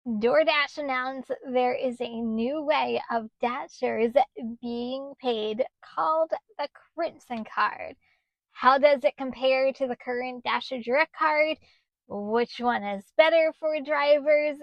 DoorDash announced there is a new way of Dashers being paid called the Crimson Card. How does it compare to the current Dasher Direct card? Which one is better for drivers?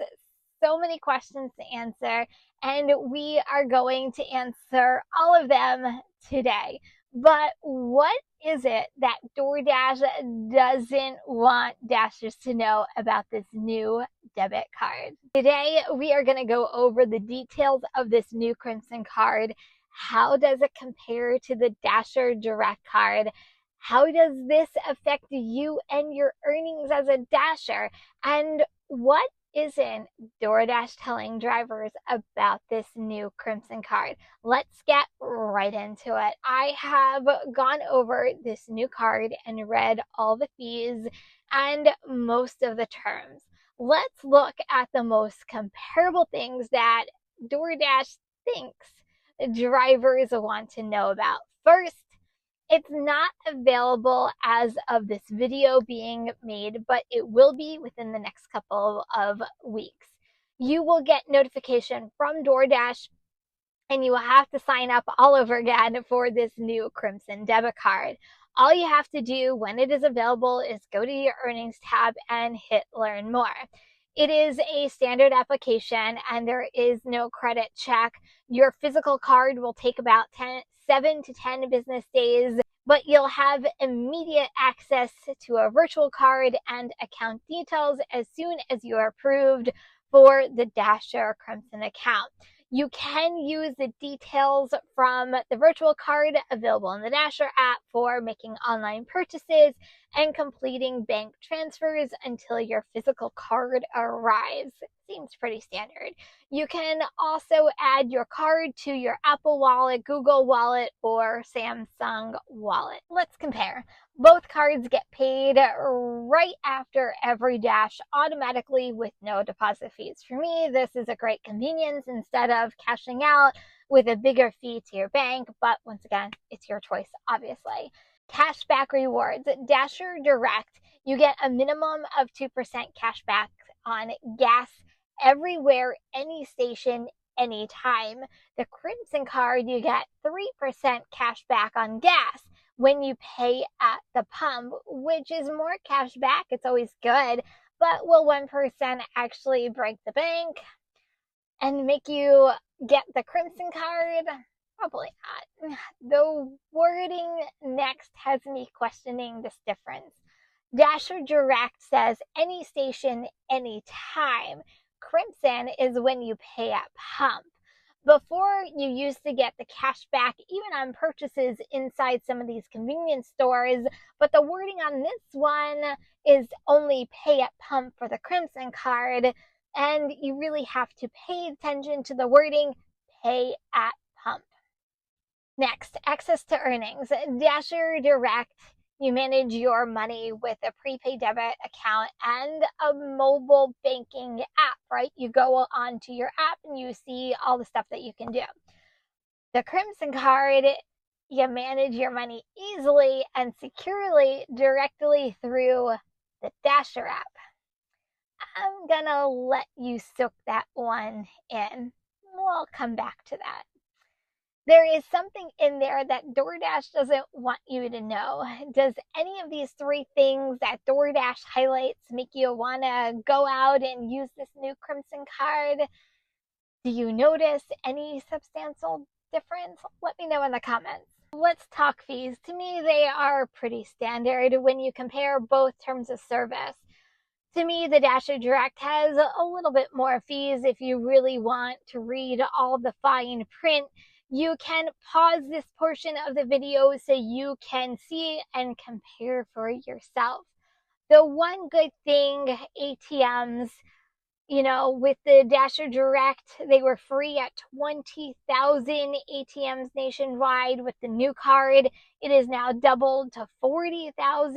So many questions to answer, and we are going to answer all of them today. But what is it that DoorDash doesn't want Dashers to know about this new debit card? Today, we are going to go over the details of this new Crimson Card. How does it compare to the Dasher Direct card? How does this affect you and your earnings as a Dasher? And what isn't DoorDash telling drivers about this new Crimson Card? Let's get right into it. I have gone over this new card and read all the fees and most of the terms. Let's look at the most comparable things that DoorDash thinks drivers want to know about. First, it's not available as of this video being made, but it will be within the next couple of weeks. You will get notification from DoorDash, and you will have to sign up all over again for this new Crimson debit card. All you have to do when it is available is go to your earnings tab and hit learn more. It is a standard application and there is no credit check. Your physical card will take about 7 to 10 business days, but you'll have immediate access to a virtual card and account details as soon as you are approved for the Dasher Crimson account. You can use the details from the virtual card available in the Dasher app for making online purchases and completing bank transfers until your physical card arrives. Seems pretty standard. You can also add your card to your Apple Wallet, Google Wallet, or Samsung Wallet. Let's compare. Both cards get paid right after every dash automatically with no deposit fees. For me, this is a great convenience instead of cashing out with a bigger fee to your bank, but once again, it's your choice, obviously. Cashback rewards. Dasher Direct, you get a minimum of 2% cashback on gas everywhere, any station, anytime. The Crimson Card, you get 3% cashback on gas when you pay at the pump, which is more cash back. It's always good, but will 1% actually break the bank and make you get the Crimson Card? Probably not. The wording next has me questioning this difference. Dasher Direct says any station, anytime. Crimson is when you pay at pump. Before, you used to get the cash back even on purchases inside some of these convenience stores, but the wording on this one is only pay at pump for the Crimson Card, and you really have to pay attention to the wording, pay at pump. Next, access to earnings. Dasher Direct, you manage your money with a prepaid debit account and a mobile banking app, right? You go onto your app and you see all the stuff that you can do. The Crimson Card, you manage your money easily and securely directly through the Dasher app. I'm gonna let you soak that one in. We'll come back to that. There is something in there that DoorDash doesn't want you to know. Does any of these three things that DoorDash highlights make you want to go out and use this new Crimson Card? Do you notice any substantial difference? Let me know in the comments. Let's talk fees. To me, they are pretty standard when you compare both terms of service. To me, the Dasher Direct has a little bit more fees if you really want to read all the fine print. You can pause this portion of the video so you can see and compare for yourself. The one good thing, ATMs, with the Dasher Direct, they were free at 20,000 ATMs nationwide. With the new card, it is now doubled to 40,000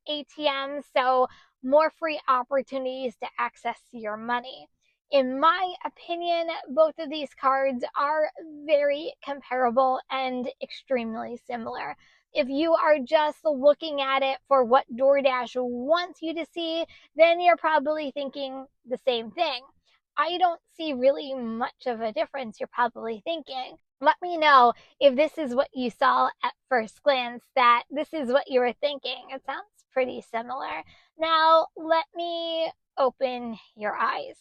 ATMs, so more free opportunities to access your money. In my opinion, both of these cards are very comparable and extremely similar. If you are just looking at it for what DoorDash wants you to see, then you're probably thinking the same thing. I don't see really much of a difference, you're probably thinking. Let me know if this is what you saw at first glance, that this is what you were thinking. It sounds pretty similar. Now, let me open your eyes.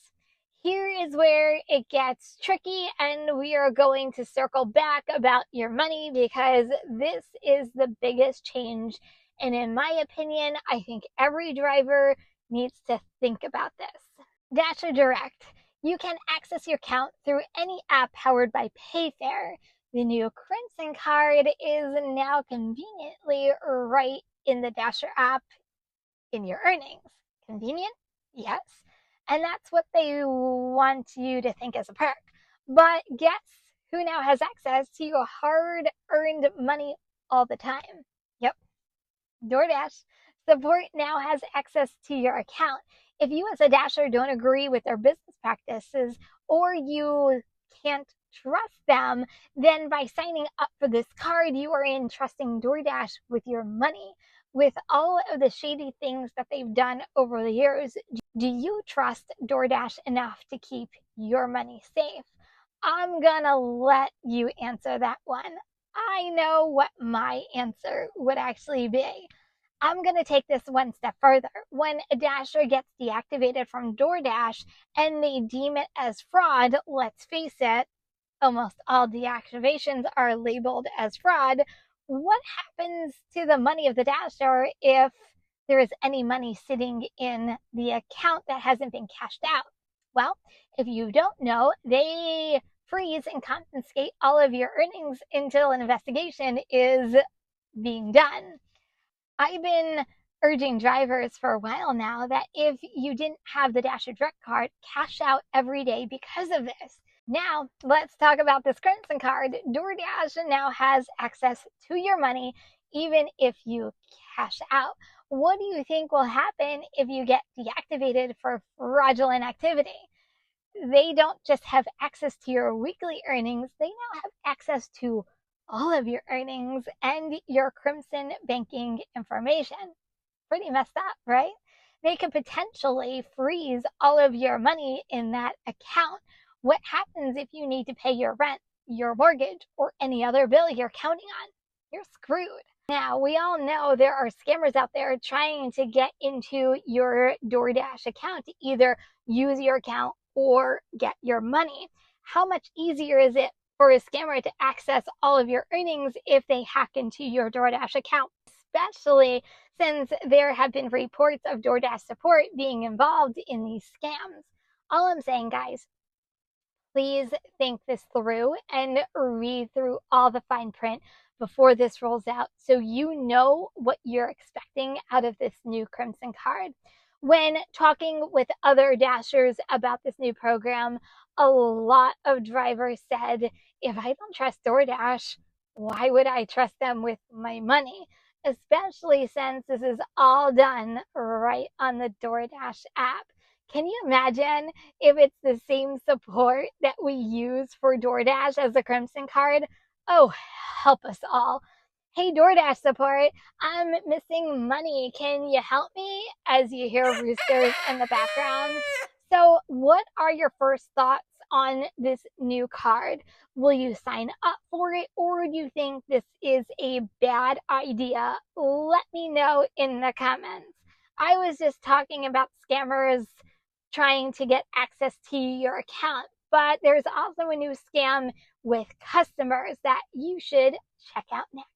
Here is where it gets tricky, and we are going to circle back about your money because this is the biggest change. And in my opinion, I think every driver needs to think about this. Dasher Direct. You can access your account through any app powered by Payfare. The new Crimson Card is now conveniently right in the Dasher app in your earnings. Convenient? Yes. And that's what they want you to think as a perk. But guess who now has access to your hard earned money all the time? Yep, DoorDash. Support now has access to your account. If you as a Dasher don't agree with their business practices or you can't trust them, then by signing up for this card, you are entrusting DoorDash with your money. With all of the shady things that they've done over the years, do you trust DoorDash enough to keep your money safe? I'm gonna let you answer that one. I know what my answer would actually be. I'm going to take this one step further. When a Dasher gets deactivated from DoorDash and they deem it as fraud, let's face it, almost all deactivations are labeled as fraud. What happens to the money of the Dasher if there is any money sitting in the account that hasn't been cashed out? Well, if you don't know, they freeze and confiscate all of your earnings until an investigation is being done. I've been urging drivers for a while now that if you didn't have the Dasher Direct card, cash out every day because of this. Now, let's talk about this Crimson Card. DoorDash now has access to your money even if you cash out. What do you think will happen if you get deactivated for fraudulent activity? They don't just have access to your weekly earnings, they now have access to all of your earnings and your Crimson banking information. Pretty messed up, right? They could potentially freeze all of your money in that account. What happens if you need to pay your rent, your mortgage, or any other bill you're counting on? You're screwed. Now, we all know there are scammers out there trying to get into your DoorDash account to either use your account or get your money. How much easier is it for a scammer to access all of your earnings if they hack into your DoorDash account? Especially since there have been reports of DoorDash support being involved in these scams. All I'm saying, guys, please think this through and read through all the fine print before this rolls out so you know what you're expecting out of this new Crimson Card. When talking with other Dashers about this new program, a lot of drivers said, if I don't trust DoorDash, why would I trust them with my money? Especially since this is all done right on the DoorDash app. Can you imagine if it's the same support that we use for DoorDash as the Crimson Card? Oh, help us all. Hey, DoorDash support, I'm missing money. Can you help me? As you hear roosters in the background. So what are your first thoughts on this new card? Will you sign up for it, or do you think this is a bad idea? Let me know in the comments. I was just talking about scammers trying to get access to your account, but there's also a new scam with customers that you should check out next.